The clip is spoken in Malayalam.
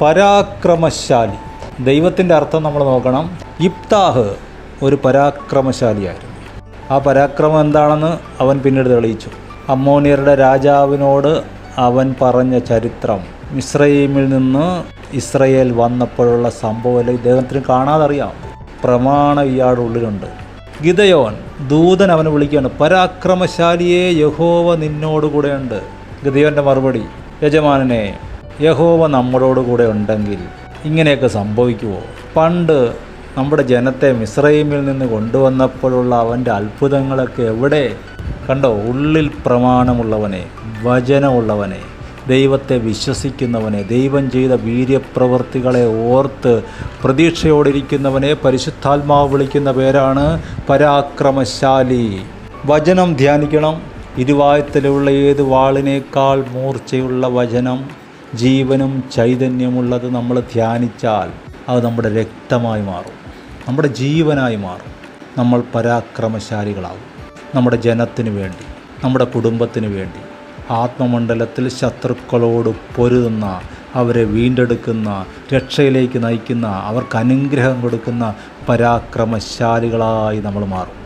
പരാക്രമശാലി. ദൈവത്തിൻ്റെ അർത്ഥം നമ്മൾ നോക്കണം. യിഫ്താഹ് ഒരു പരാക്രമശാലിയായിരുന്നു. ആ പരാക്രമം എന്താണെന്ന് അവൻ പിന്നീട് തെളിയിച്ചു. അമ്മോനിയരുടെ രാജാവിനോട് അവൻ പറഞ്ഞ ചരിത്രം, മിസ്രയീമിൽ നിന്ന് ഇസ്രയേൽ വന്നപ്പോഴുള്ള സംഭവം ഇദ്ദേഹത്തിന് കാണാതറിയാം. പ്രമാണം ഇയാളുടെ ഉള്ളിലുണ്ട്. ഗിദയോൻ ദൂതൻ അവനെ വിളിക്കുകയാണ്, പരാക്രമശാലിയെ, യഹോവ നിന്നോടുകൂടെ ഉണ്ട്. ഗിദയോൻ്റെ മറുപടി, യജമാനനെ, യഹോവ നമ്മളോടുകൂടെ ഉണ്ടെങ്കിൽ ഇങ്ങനെയൊക്കെ സംഭവിക്കുമോ? പണ്ട് നമ്മുടെ ജനത്തെ മിസ്രയീമിൽ നിന്ന് കൊണ്ടുവന്നപ്പോഴുള്ള അവൻ്റെ അത്ഭുതങ്ങളൊക്കെ എവിടെ? കണ്ടോ? ഉള്ളിൽ പ്രമാണമുള്ളവനെ, വചനമുള്ളവനെ, ദൈവത്തെ വിശ്വസിക്കുന്നവനെ, ദൈവം ചെയ്ത വീര്യപ്രവൃത്തികളെ ഓർത്ത് പ്രതീക്ഷയോടിരിക്കുന്നവനെ പരിശുദ്ധാത്മാവ് വിളിക്കുന്ന പേരാണ് പരാക്രമശാലി. വചനം ധ്യാനിക്കണം. ഇരുവായ്ത്തലുള്ള ഏത് വാളിനേക്കാൾ മൂർച്ചയുള്ള വചനം, ജീവനും ചൈതന്യമുള്ളത് നമ്മൾ ധ്യാനിച്ചാൽ അത് നമ്മുടെ രക്തമായി മാറും, നമ്മുടെ ജീവനായി മാറും. നമ്മൾ പരാക്രമശാലികളാകും. നമ്മുടെ ജനത്തിനു വേണ്ടി, നമ്മുടെ കുടുംബത്തിന് വേണ്ടി, ആത്മമണ്ഡലത്തിൽ ശത്രുക്കളോട് പൊരുതുന്ന, അവരെ വീണ്ടെടുക്കുന്ന, രക്ഷയിലേക്ക് നയിക്കുന്ന, അവർക്ക് അനുഗ്രഹം കൊടുക്കുന്ന പരാക്രമശാലികളായി നമ്മൾ മാറും.